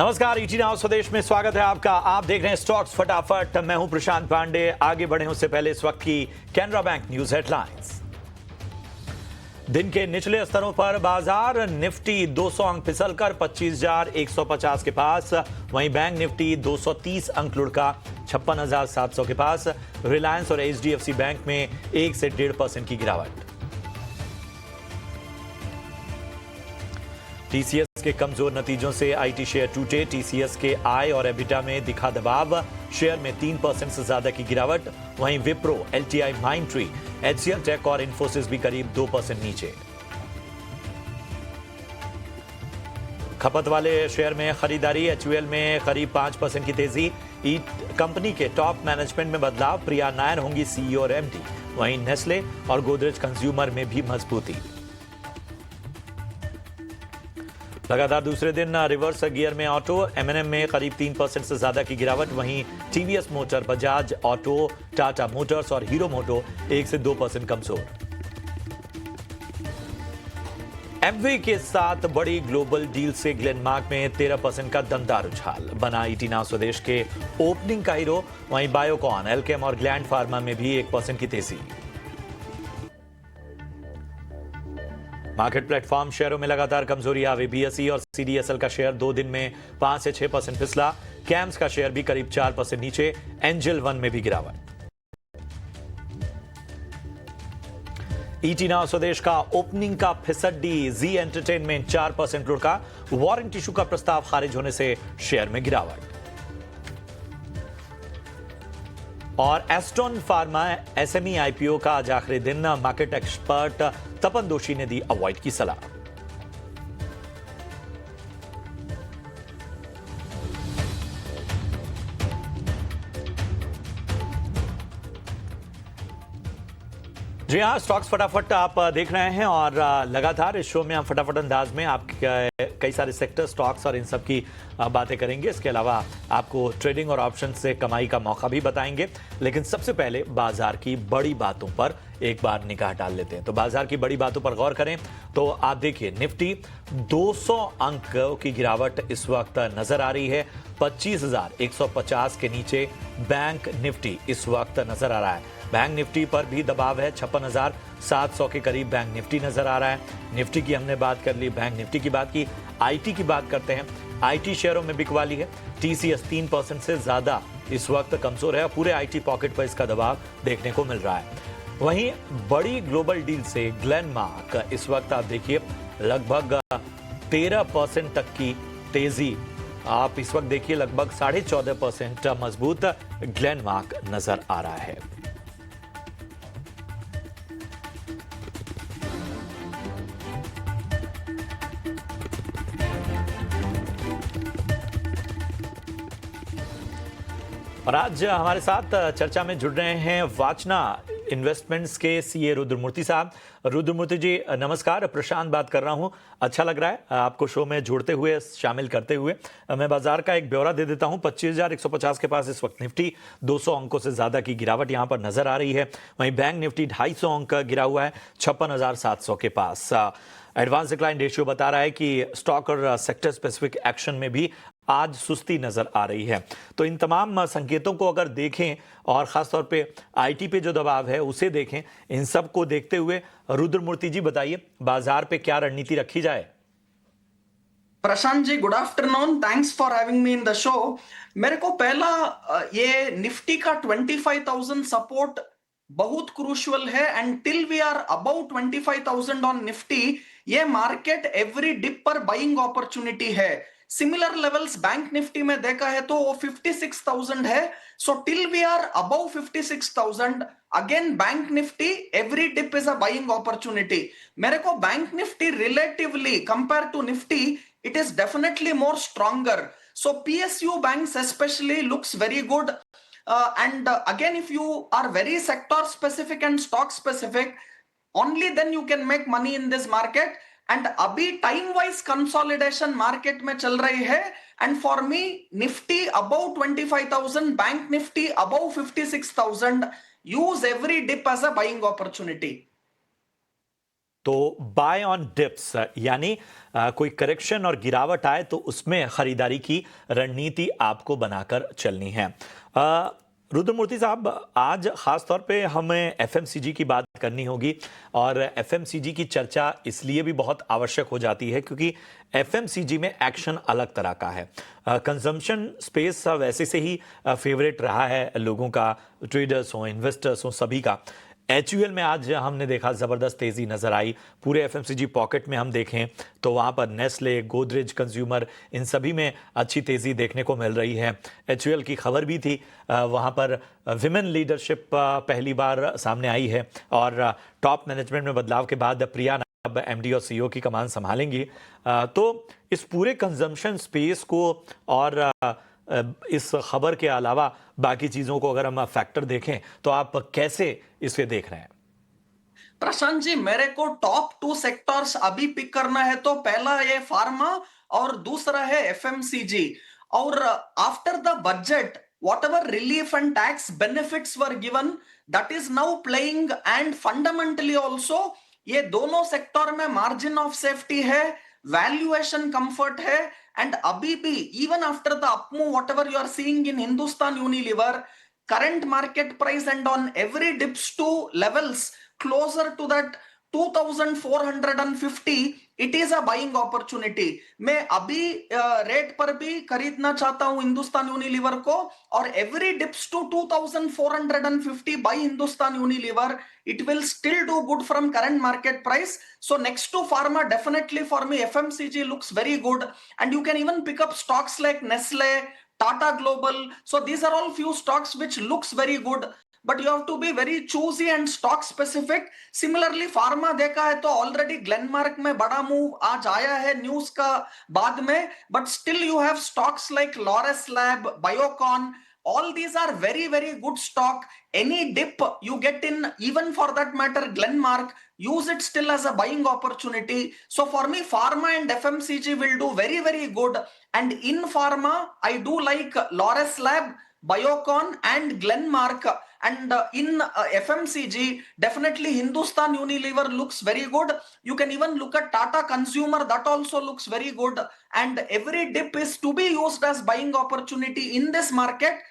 नमस्कार, ET now स्वदेश में स्वागत है आपका। आप देख रहे हैं स्टॉक्स फटाफट। मैं हूं प्रशांत पांडे। आगे बढ़े उससे पहले इस वक्त की कैनरा बैंक न्यूज हेडलाइंस। दिन के निचले स्तरों पर बाजार। निफ्टी 200 अंक फिसलकर 25,150 के पास। वहीं बैंक निफ्टी 230 अंक लुढ़का 56,700 के पास। रिलायंस और एचडीएफसी बैंक में 1 से 1.5% की गिरावट। टीसीएस के कमजोर नतीजों से आईटी शेयर टूटे। टीसीएस के आय और एबिटा में दिखा दबाव। शेयर में 3% से ज्यादा की गिरावट। वहीं Wipro, LTI, Mindtree, HCL tech और इन्फोसिस भी करीब 2% नीचे। खपत वाले शेयर में खरीदारी। एचयूएल में करीब 5% की तेजी। कंपनी के टॉप मैनेजमेंट में बदलाव। प्रिया नायर होंगी सीईओ और एमडी। वहीं नेस्ले और गोदरेज कंज्यूमर में भी मजबूती। लगातार दूसरे दिन रिवर्स गियर में ऑटो। एमएनएम में करीब 3% से ज्यादा की गिरावट। वहीं TVS motor, Bajaj auto, Tata Motors और हीरो मोटो 1 से 2% कमजोर। एमवे के साथ बड़ी ग्लोबल डील से ग्लेनमार्क में 13% का दमदार उछाल बना। ईटी नाउ स्वदेश के ओपनिंग का हीरो। वहीं बायोकॉन, एल्केम और ग्लैंड फार्मा में भी 1% की तेजी। मार्केट प्लेटफॉर्म शेयरों में लगातार कमजोरी आवे। बीएसई और सीडीएसएल का शेयर 2 दिन में 5 से 6% फिसला। कैम्स का शेयर भी करीब 4% नीचे। एंजल वन में भी गिरावट। ईटी नाउ स्वदेश का ओपनिंग का फिसड्डी। जी एंटरटेनमेंट 4% लुढ़का। वारंट इशू का प्रस्ताव खारिज होने से शेयर में गिरावट। और एस्ट्रॉन फार्मा एसएमई आईपीओ का आज आखिरी दिन। मार्केट एक्सपर्ट तपन दोषी ने दी अवॉइड की सलाह। जी हाँ, स्टॉक्स फटाफट आप देख रहे हैं और लगातार इस शो में हम फटाफट अंदाज में आप कई सारे सेक्टर, स्टॉक्स और इन सब की बातें करेंगे। इसके अलावा आपको ट्रेडिंग और ऑप्शन से कमाई का मौका भी बताएंगे। लेकिन सबसे पहले बाजार की बड़ी बातों पर एक बार निगाह डाल लेते हैं। तो बाजार की बड़ी बातों पर गौर करें तो आप देखिए, निफ्टी 200 अंक की गिरावट इस वक्त नजर आ रही है। 25,150 के नीचे बैंक निफ्टी इस वक्त नजर आ रहा है। बैंक निफ्टी पर भी दबाव है। 56,700 के करीब बैंक निफ्टी नजर आ रहा है। निफ्टी की हमने बात कर ली, बैंक निफ्टी की बात की। आईटी की बात करते हैं। आईटी शेयरों में बिकवाली है। टीसीएस 3% से ज्यादा इस वक्त कमजोर है। पूरे आईटी पॉकेट पर इसका दबाव देखने को मिल रहा है। वहीं बड़ी ग्लोबल डील से ग्लेनमार्क इस वक्त आप देखिए लगभग 13% तक की तेजी। आप इस वक्त देखिए लगभग 14.5% मजबूत ग्लेनमार्क नजर आ रहा है। और आज हमारे साथ चर्चा में जुड़ रहे हैं वाचना इन्वेस्टमेंट्स के सीए रुद्रमूर्ति साहब। रुद्रमूर्ति जी नमस्कार, प्रशांत बात कर रहा हूं। अच्छा लग रहा है आपको शो में जोड़ते हुए, शामिल करते हुए। मैं बाजार का एक ब्यौरा दे देता हूं। 25,150 के पास इस वक्त निफ्टी 200 अंकों से ज्यादा की गिरावट यहां पर नजर आ रही है। वहीं बैंक निफ्टी 250 अंक गिरा हुआ है 56,700 के पास। एडवांस डिक्लाइन रेशियो बता रहा है कि स्टॉक और सेक्टर स्पेसिफिक एक्शन में भी आज सुस्ती नजर आ रही है। तो इन तमाम संकेतों को अगर देखें और खासतौर पे आईटी पे जो दबाव है उसे देखें, इन सब को देखते हुए रुद्रमूर्ति जी बताइए बाजार पे क्या रणनीति रखी जाए। Prashant ji, good afternoon, thanks for having me in the show. मेरे को पहला ये निफ्टी का 25,000 सपोर्ट बहुत क्रूशियल है। And till we are above 25,000 on Nifty, ये मार्केट एवरी डिप पर बाइंग अपॉर्चुनिटी है। सिमिलर लेवल्स बैंक निफ्टी में देखा है तो वो 56,000 है। So till we are above 56,000, again bank Nifty every dip is a buying opportunity. मेरे को bank Nifty relatively compare to Nifty, it is definitely more stronger. So PSU banks especially looks very good. And again, if you are very sector specific and stock specific, only then you can make money in this market. And अभी time wise consolidation market में चल रही है। And for me, Nifty above 25,000, Bank Nifty above 56,000. Use every dip as a buying opportunity. तो bye on dips, यानी कोई correction और गिरावट आए तो उसमें खरीदारी की रणनीति आपको बनाकर चलनी है। रुद्रमूर्ति साहब, आज खास तौर पे हमें एफएमसीजी की बात करनी होगी और एफएमसीजी की चर्चा इसलिए भी बहुत आवश्यक हो जाती है क्योंकि एफएमसीजी में एक्शन अलग तरह का है। कंजम्पशन स्पेस वैसे से ही फेवरेट रहा है लोगों का, ट्रेडर्स हों, इन्वेस्टर्स हों, सभी का। एचयूएल में आज हमने देखा जबरदस्त तेजी नजर आई। पूरे एफएमसीजी पॉकेट में हम देखें तो वहां पर नेस्ले, गोदरेज कंज्यूमर, इन सभी में अच्छी तेजी देखने को मिल रही है। एचयूएल की खबर भी थी, वहां पर विमेन लीडरशिप पहली बार सामने आई है और टॉप मैनेजमेंट में बदलाव के बाद प्रिया अब एमडी और सीईओ की कमान संभालेंगी। तो इस पूरे कंजम्पशन स्पेस को और इस खबर के अलावा बाकी चीजों को अगर हम फैक्टर देखें तो आप कैसे इसे देख रहे हैं? प्रशांत जी, मेरे को टॉप 2 सेक्टर्स अभी पिक करना है तो पहला है फार्मा और दूसरा है एफएमसीजी। और after the budget whatever relief and tax benefits were given, that is now playing, and fundamentally also ये दोनों सेक्टर में मार्जिन ऑफ सेफ्टी है, वैल्यूएशन कंफर्ट है, एंड अभी भी even after the upmove whatever you are seeing in Hindustan Unilever, current market price and on every dips to levels closer to that 2450, it is a buying opportunity. मैं अभी rate पर भी खरीदना चाहता हूं हिंदुस्तान यूनिलीवर को, और every dips to 2450 by Hindustan Unilever, it will still do good from current market price. So next to pharma, definitely for me FMCG looks very good, and you can even pick up stocks like Nestle, Tata Global. So these are all few stocks which looks very good, but you have to be very choosy and stock specific. Similarly pharma देखा है तो already Glenmark में बड़ा move आज आया है news का बाद में, but still you have stocks like Laurus Lab, Biocon. All these are very, very good stock. Any dip you get in, even for that matter Glenmark, use it still as a buying opportunity. So for me pharma and FMCG will do very, very good. And in pharma I do like Laurus Lab, Biocon and Glenmark. And in FMCG, definitely Hindustan Unilever looks very good. You can even look at Tata Consumer, that also looks very good. And every dip is to be used as buying opportunity in this market.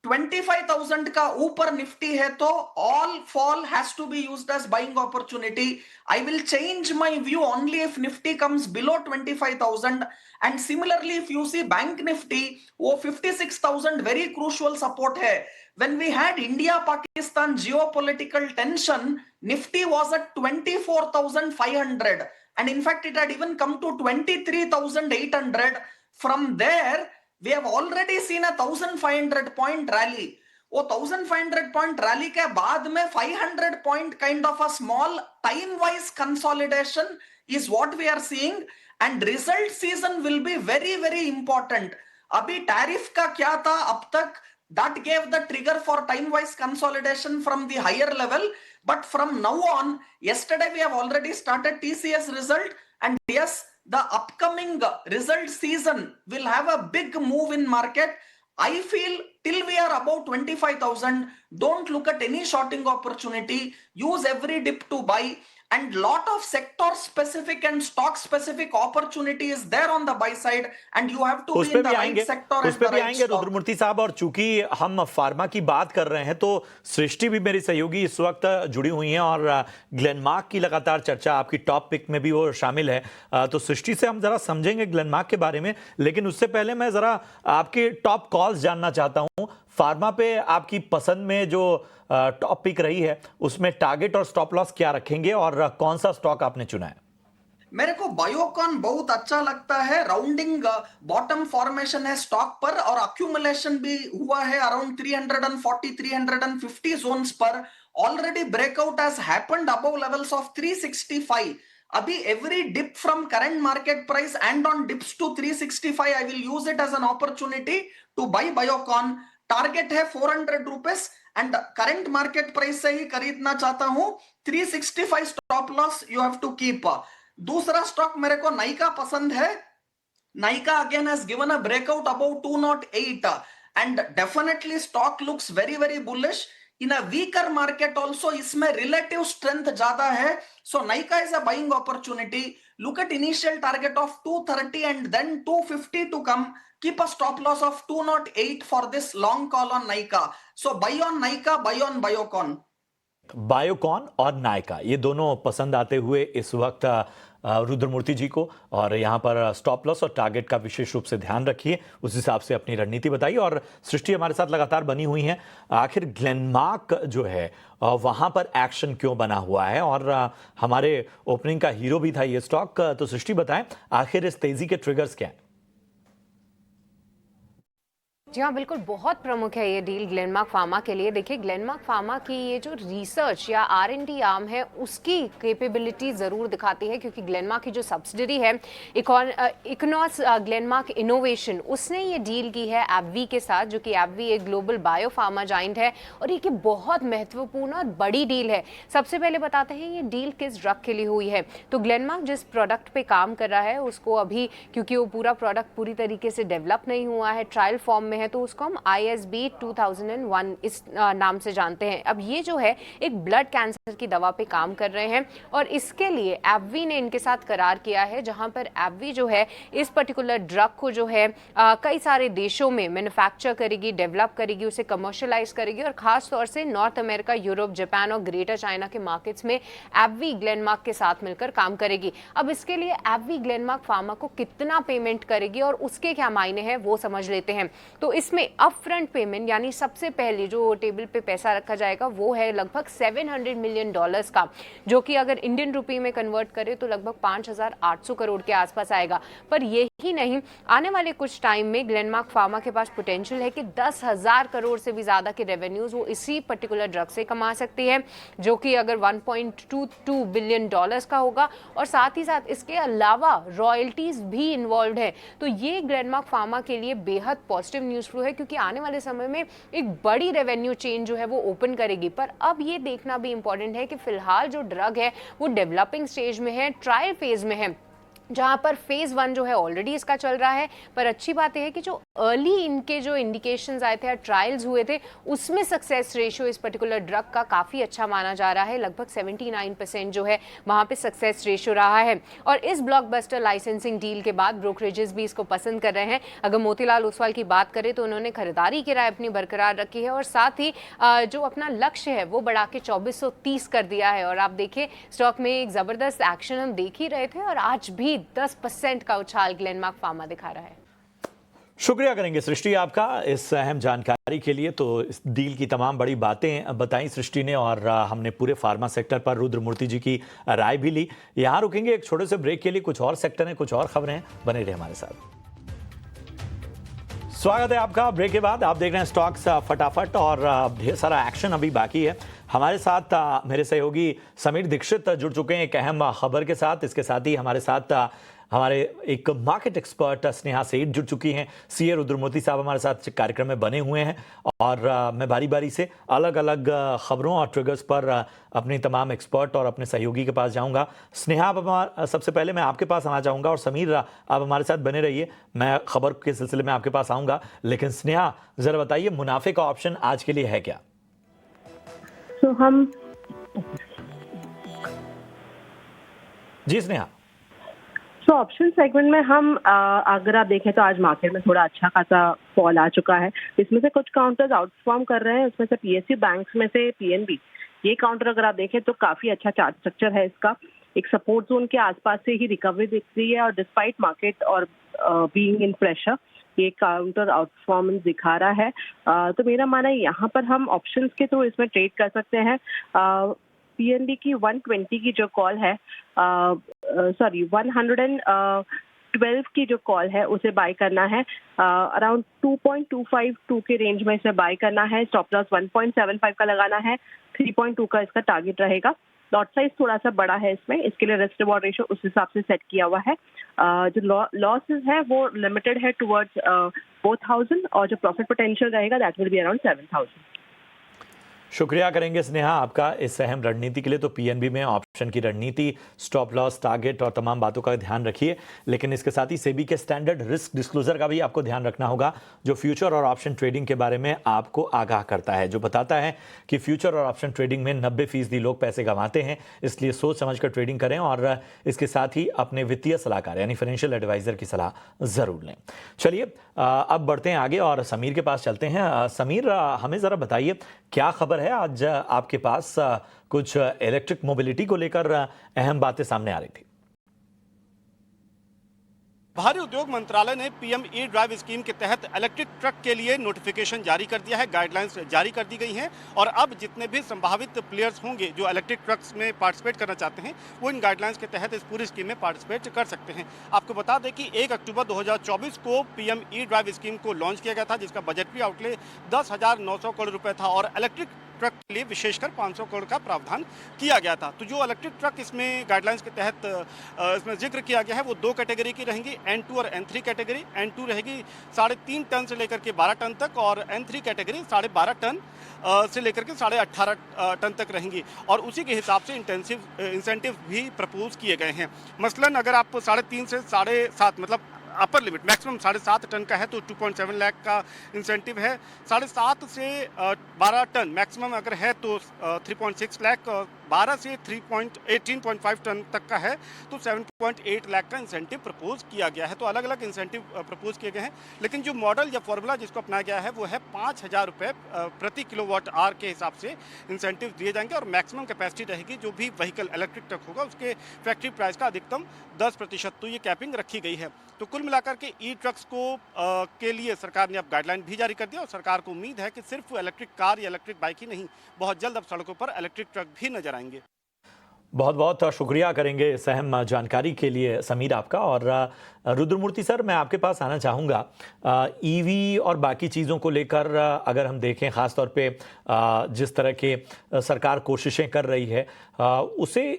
25,000 का ऊपर Nifty है तो all fall has to be used as buying opportunity. I will change my view only if nifty comes below 25,000. And similarly if you see bank nifty, वो 56,000 very crucial support है. When we had India Pakistan geopolitical tension, nifty was at 24,500, and in fact it had even come to 23,800. From there we have already seen a 1,500 point rally. वो 1,500 point rally के बाद में 500 point kind of a small time wise consolidation is what we are seeing, and result season will be very, very important. अभी tariff का क्या था अब तक, that gave the trigger for time wise consolidation from the higher level, but from now on, yesterday we have already started TCS result, and yes, the upcoming result season will have a big move in market. I feel till we are above 25,000, don't look at any shorting opportunity, use every dip to buy, and lot of sector specific and stock specific opportunity is there on the buy side, and you have to उस be पे in the भी right आएंगे, sector उस at पे the भी right आएंगे stock. रुद्रमूर्ति साहब। और चूंकि हम फार्मा की बात कर रहे हैं तो सृष्टि भी मेरी सहयोगी इस वक्त जुड़ी हुई हैं और ग्लेनमार्क की लगातार चर्चा आपकी टॉप पिक में भी वो शामिल है। तो सृष्टि से हम जरा समझेंगे ग्लेनमार्क के बारे में, लेकिन उससे पहले मैं जरा आपके टॉप कॉल्स जानना चाहता हूं। फार्मा पे आपकी पसंद में जो टॉप पिक रही है उसमें टारगेट और स्टॉप लॉस क्या रखेंगे और कौन सा स्टॉक आपने चुना है? मेरे को बायोकॉन बहुत अच्छा लगता है, राउंडिंग बॉटम फॉर्मेशन है स्टॉक पर, और अक्यूमुलेशन भी हुआ है अराउंड 340 350 जोन्स पर. Already breakout has happened above levels of 365. अभी every dip from current market price and on dips to 365 I will use it as an opportunity to buy Biocon. Target है 400 rupees and current market price से ही खरीदना चाहता हूं. 365 stop loss you have to keep. दूसरा stock मेरे को नाइका पसंद है. Nykaa again has given a breakout above 208 and definitely stock looks very, very bullish. In a weaker market also इसमें रिलेटिव स्ट्रेंथ ज्यादा है. So Nykaa is a buying opportunity. Look at initial target of 230 and then 250 to come. Keep a stop loss of 208 for this long call on Nykaa. So buy on Nykaa, buy on Biocon. Biocon और नायका ये दोनों पसंद आते हुए इस वक्त रुद्रमूर्ति जी को, और यहाँ पर स्टॉप लॉस और टारगेट का विशेष रूप से ध्यान रखिए, उस हिसाब से अपनी रणनीति बताइए। और सृष्टि हमारे साथ लगातार बनी हुई है, आखिर ग्लेनमार्क जो है वहाँ पर एक्शन क्यों बना हुआ है, और हमारे ओपनिंग का हीरो भी था ये स्टॉक, तो सृष्टि बताएं आखिर इस तेजी के ट्रिगर्स क्या हैं? जी हाँ, बिल्कुल बहुत प्रमुख है ये डील ग्लेनमार्क फार्मा के लिए। देखिए, ग्लेनमार्क फार्मा की ये जो रिसर्च या R&D आर्म है उसकी कैपेबिलिटी ज़रूर दिखाती है, क्योंकि ग्लेनमार्क की जो सब्सिडरी है इकोनॉस ग्लेनमार्क इनोवेशन, उसने ये डील की है एबवी के साथ, जो कि एबवी एक ग्लोबल बायो फार्मा जाइंट है, और ये की बहुत महत्वपूर्ण और बड़ी डील है। सबसे पहले बताते हैं ये डील किस ड्रग के लिए हुई है। तो ग्लेनमार्क जिस प्रोडक्ट पे काम कर रहा है उसको अभी, क्योंकि वो पूरा प्रोडक्ट पूरी तरीके से डेवलप नहीं हुआ है, ट्रायल फॉर्म में है, तो उसको हम ISB 2001 इस नाम से जानते हैं। अब ये जो है एक ब्लड कैंसर की दवा पे काम कर रहे हैं, और इसके लिए एबवी ने इनके साथ करार किया है, जहां पर एबवी जो है इस पर्टिकुलर ड्रग को जो है कई सारे देशों में मैन्युफैक्चर करेगी, डेवलप करेगी, उसे कमर्शलाइज करेगी, और खास तौर से नॉर्थ अमेरिका, यूरोप, जापान और ग्रेटर चाइना के मार्केट्स में एबवी ग्लेनमार्क के साथ मिलकर काम करेगी। अब इसके लिए एबवी ग्लेनमार्क फार्मा को कितना पेमेंट करेगी और उसके क्या मायने हैं वो समझ लेते हैं। तो इसमें अपफ्रंट पेमेंट, यानी सबसे पहले जो टेबल पे पैसा रखा जाएगा वो है लगभग $700 मिलियन का, जो कि अगर इंडियन रुपी में कन्वर्ट करें तो लगभग 5,800 करोड़ के आसपास आएगा। पर यही नहीं, आने वाले कुछ टाइम में ग्लेनमार्क फार्मा के पास पोटेंशियल है कि 10,000 करोड़ से भी ज्यादा के रेवेन्यूज वो इसी पर्टिकुलर ड्रग से कमा सकती है, जो कि अगर $1.22 बिलियन का होगा, और साथ ही साथ इसके अलावा रॉयल्टीज भी इन्वॉल्व है। तो ये ग्लेनमार्क फार्मा के लिए बेहद पॉजिटिव न्यूज फ्लो है, क्योंकि आने वाले समय में एक बड़ी रेवेन्यू चेन जो है वो ओपन करेगी। पर अब ये देखना भी इंपॉर्टेंट है कि फिलहाल जो ड्रग है वो डेवलपिंग स्टेज में है, ट्रायल फेज में है, जहां पर फेज 1 जो है ऑलरेडी इसका चल रहा है। पर अच्छी बात है कि जो अर्ली इनके जो इंडिकेशंस आए थे या ट्रायल्स हुए थे, उसमें सक्सेस रेशियो इस पर्टिकुलर ड्रग का काफ़ी अच्छा माना जा रहा है, लगभग 79% जो है वहां पे सक्सेस रेशियो रहा है। और इस ब्लॉकबस्टर लाइसेंसिंग डील के बाद ब्रोकरेजेस भी इसको पसंद कर रहे हैं। अगर मोतीलाल ओसवाल की बात करें तो उन्होंने खरीदारी की राय अपनी बरकरार रखी है, और साथ ही जो अपना लक्ष्य है वो बढ़ा के 2430 कर दिया है। और आप देखिए स्टॉक में एक ज़बरदस्त एक्शन हम देख ही रहे थे, और आज भी 10% का उछाल ग्लेनमार्क फार्मा दिखा रहा है। शुक्रिया करेंगे सृष्टि आपका इस अहम जानकारी के लिए। तो इस डील की तमाम बड़ी बातें बताई सृष्टि ने, और हमने पूरे फार्मा सेक्टर पर रुद्रमूर्ति जी की राय भी ली। यहां रुकेंगे एक छोटे से ब्रेक के लिए, कुछ और सेक्टर हैं, कुछ और खबरें हैं, बने रहे हमारे साथ। स्वागत है आपका ब्रेक के बाद। आप देख रहे हैं स्टॉक्स फटाफट, और ढेर सारा एक्शन अभी बाकी है। हमारे साथ मेरे सहयोगी समीर दीक्षित जुड़ चुके हैं एक अहम खबर के साथ। इसके साथ ही हमारे साथ हमारे एक मार्केट एक्सपर्ट स्नेहा सेठ जुड़ चुकी हैं। सीए रुद्रमूर्ति साहब हमारे साथ कार्यक्रम में बने हुए हैं, और मैं बारी बारी से अलग अलग खबरों और ट्रिगर्स पर अपने तमाम एक्सपर्ट और अपने सहयोगी के पास जाऊंगा। स्नेहा, आप सबसे पहले मैं आपके पास आना चाहूँगा, और समीर आप हमारे साथ बने रहिए, मैं खबर के सिलसिले में आपके पास आऊँगा। लेकिन स्नेहा, ज़रा बताइए मुनाफे का ऑप्शन आज के लिए है क्या? तो हम जी स्नेहा। तो ऑप्शन सेगमेंट में हम अगर आप देखें तो आज मार्केट में थोड़ा अच्छा खासा फॉल आ चुका है। इसमें से कुछ काउंटर्स आउटफॉर्म कर रहे हैं, उसमें से PSU बैंक्स में से PNB, ये काउंटर अगर आप देखें तो काफी अच्छा चार्ट स्ट्रक्चर है इसका। एक सपोर्ट जोन के आसपास से ही रिकवरी दिख रही है, और डिस्पाइट मार्केट और बीइंग इन प्रेशर ये काउंटर आउटफॉर्मेंस दिखा रहा है। तो मेरा मानना है यहाँ पर हम ऑप्शंस के थ्रू इसमें ट्रेड कर सकते हैं। PNB की 120 की जो कॉल है, 112 की जो कॉल है उसे बाय करना है। अराउंड 2.252 के रेंज में इसे बाय करना है। स्टॉप लॉस 1.75 का लगाना है, 3.2 का इसका टारगेट रहेगा। लॉट साइज थोड़ा सा बड़ा है इसमें, इसके लिए रिस्क रिवॉर्ड रेशियो उस हिसाब से सेट किया हुआ है। जो लॉसेस है वो लिमिटेड है टुवर्ड्स 4,000, और जो प्रॉफिट पोटेंशियल रहेगा दैट विल बी अराउंड 7,000। शुक्रिया करेंगे स्नेहा आपका इस अहम रणनीति के लिए। तो पीएनबी में ऑप्शन की रणनीति, स्टॉप लॉस, टारगेट और तमाम बातों का ध्यान रखिए, लेकिन इसके साथ ही सेबी के स्टैंडर्ड रिस्क डिस्क्लोजर का भी आपको ध्यान रखना होगा, जो फ्यूचर और ऑप्शन ट्रेडिंग के बारे में आपको आगाह करता है, जो बताता है कि फ्यूचर और ऑप्शन ट्रेडिंग में 90% लोग पैसे गंवाते हैं। इसलिए सोच समझकर ट्रेडिंग करें और इसके साथ ही अपने वित्तीय सलाहकार यानी फाइनेंशियल एडवाइजर की सलाह जरूर लें। चलिए अब बढ़ते हैं आगे और समीर के पास चलते हैं। समीर, हमें जरा बताइए क्या खबर है आज आपके पास? कुछ इलेक्ट्रिक मोबिलिटी को लेकर अहम बातें सामने आ रही थी। भारी उद्योग मंत्रालय ने पीएम ई ड्राइव स्कीम के तहत इलेक्ट्रिक ट्रक के लिए नोटिफिकेशन जारी कर दिया है, गाइडलाइंस जारी कर दी गई हैं और अब जितने भी संभावित प्लेयर्स होंगे जो इलेक्ट्रिक ट्रक्स में पार्टिसिपेट करना चाहते हैं वो इन गाइडलाइंस के तहत इस पूरी स्कीम में पार्टिसिपेट कर सकते हैं। आपको बता दें कि 1 अक्टूबर 2024 को पीएम ई ड्राइव स्कीम को लॉन्च किया गया था, जिसका बजटरी आउटले 10,900 करोड़ रुपए था और इलेक्ट्रिक ट्रक के लिए विशेषकर 500 करोड़ का प्रावधान किया गया था। तो जो इलेक्ट्रिक ट्रक इसमें गाइडलाइंस के तहत इसमें जिक्र किया गया है वो 2 कैटेगरी की रहेंगी, N2 और N3 कैटेगरी। N2 रहेगी 3.5 टन से लेकर के 12 टन तक और N3 कैटेगरी 12.5 टन से लेकर के 18.5 टन तक रहेंगी और उसी के हिसाब से इंसेंटिव भी प्रपोज किए गए हैं। मसलन अगर आप 3.5 से 7.5 मतलब अपर लिमिट मैक्सिमम 7.5 टन का है तो 2.7 लाख का इंसेंटिव है। 7.5 से 12 टन मैक्सिमम अगर है तो 3.6 लाख, 12 से 18.5 टन तक का है तो 7.8 लाख का इंसेंटिव प्रपोज किया गया है। तो अलग अलग इंसेंटिव प्रपोज किए गए हैं, लेकिन जो मॉडल या फॉर्मूला जिसको अपनाया गया है वो है 5,000 रुपये प्रति किलोवाट आवर के हिसाब से इंसेंटिव दिए जाएंगे और मैक्सिमम कैपेसिटी रहेगी जो भी व्हीकल इलेक्ट्रिक ट्रक होगा उसके फैक्ट्री प्राइस का अधिकतम 10%। तो ये कैपिंग रखी गई है। तो कुल मिलाकर के ई ट्रक्स को के लिए सरकार ने अब गाइडलाइन भी जारी कर दिया और सरकार को उम्मीद है कि सिर्फ इलेक्ट्रिक कार या इलेक्ट्रिक बाइक ही नहीं, बहुत जल्द अब सड़कों पर इलेक्ट्रिक ट्रक भी नजर आएंगे। बहुत बहुत शुक्रिया करेंगे इस अहम जानकारी के लिए समीर आपका। और रुद्रमूर्ति सर, मैं आपके पास आना चाहूँगा। ईवी और बाकी चीज़ों को लेकर अगर हम देखें, ख़ास तौर पे जिस तरह के सरकार कोशिशें कर रही है उसे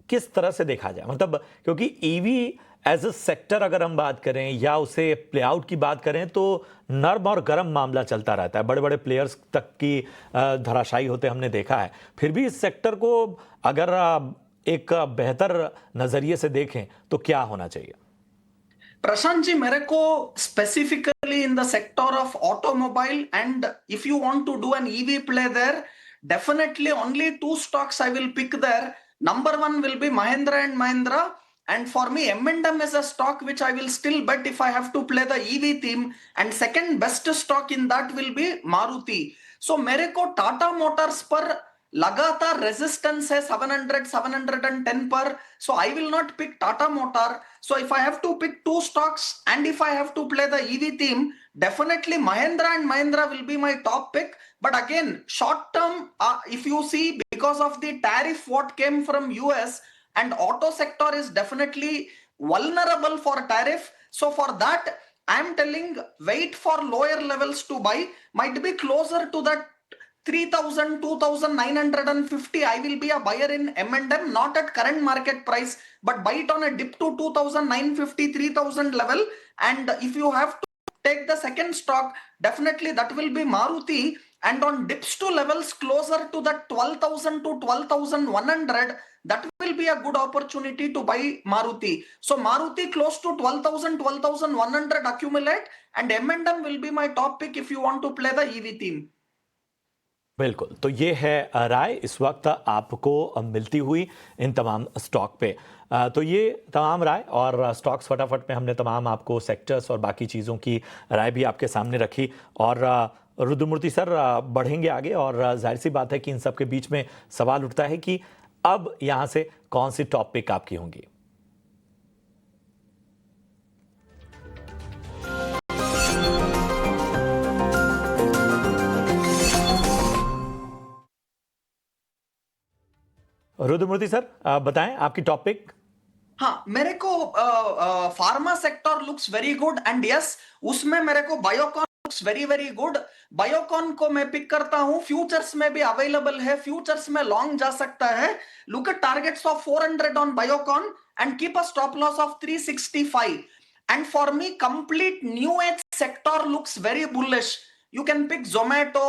किस तरह से देखा जाए? मतलब क्योंकि ईवी एज अ सेक्टर अगर हम बात करें या उसे प्ले आउट की बात करें तो नर्म और गर्म मामला चलता रहता है, बड़े बड़े प्लेयर्स तक की धराशायी होते हमने देखा है। फिर भी इस सेक्टर को अगर एक बेहतर नजरिए से देखें तो क्या होना चाहिए? प्रशांत जी, मेरे को specifically in the sector of automobile and if you want to do an EV play there, definitely only 2 stocks I will pick there. Number 1 will be Mahindra and Mahindra. And for me, M&M is a stock which I will still bet if I have to play the EV theme. And second best stock in that will be Maruti. So मेरे को Tata Motors पर लगातार resistance है 700, 710 पर. So I will not pick Tata Motor. So if I have to pick 2 stocks and if I have to play the EV theme, definitely Mahindra and Mahindra will be my top pick. But again, short term, if you see, because of the tariff what came from US, and auto sector is definitely vulnerable for tariff. So for that, I am telling wait for lower levels to buy. Might be closer to that 3,000, 2,950. I will be a buyer in M&M, not at current market price, but buy it on a dip to 2,950, 3,000 level. And if you have to take the second stock, definitely that will be Maruti. And on dips to levels closer to that 12,000 to 12,100, that will be a good opportunity to buy Maruti. So Maruti close to 12,000, 12,100 accumulate, and M&M will be my top pick if you want to play the EV theme. बिल्कुल, तो ये है राय इस वक्त आपको मिलती हुई इन तमाम स्टॉक पे। तो ये तमाम राय और स्टॉक्स फटाफट में हमने तमाम आपको सेक्टर्स और बाकी चीज़ों की राय भी आपके सामने रखी। और रुद्रमूर्ति सर, बढ़ेंगे आगे और जाहिर सी बात है कि इन सब के बीच में सवाल उठता है कि अब यहाँ से कौन सी टॉप पिक आपकी होंगी? रुद्रमूर्ति सर, बताएं आपकी टॉपिक। हाँ, मेरे को pharma sector looks very good and yes, उसमें मेरे को Biocon looks very very good. Biocon को मैं पिक करता हूं, फ्यूचर्स में भी अवेलेबल है, फ्यूचर्स में लॉन्ग जा सकता है। Look at targets of 400 on Biocon and keep a stop loss of 365। And for me complete new age sector looks very bullish. You can pick Zomato,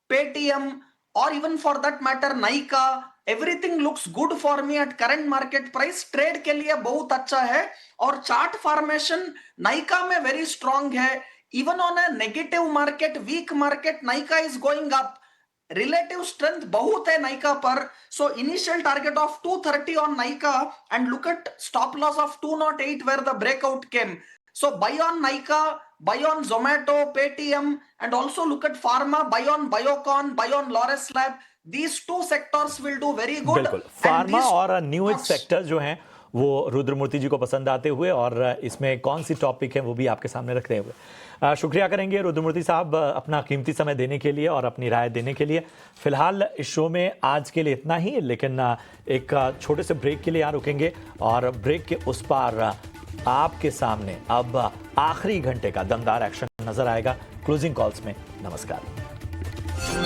Paytm, or even for that matter Nykaa, everything looks good for me at current market price. Trade के लिए बहुत अच्छा है और chart formation Nykaa में very strong है. Even on a negative market, weak market, Nykaa is going up. Relative strength बहुत है Nykaa पर. So initial target of 230 on Nykaa and look at stop loss of 208 where the breakout came. So buy on Nykaa, buy on Zomato, Paytm, and also look at pharma, buy on Biocon, buy on Laurus Lab. These two sectors will do very good. बिल्कुल. And pharma these और new age stocks- sector जो हैं वो रुद्रमूर्ति जी को पसंद आते हुए और इसमें कौन सी टॉपिक है वो भी आपके सामने रखते हुए शुक्रिया करेंगे रुद्रमूर्ति साहब अपना कीमती समय देने के लिए और अपनी राय देने के लिए. फिलहाल इस शो में आज के लिए इतना ही, लेकिन एक छोटे से ब्रेक के लिए यहाँ रुकेंगे और ब्रेक के उस पार आपके सामने अब आखिरी घंटे का दमदार एक्शन नजर आएगा क्लोजिंग कॉल्स में. नमस्कार.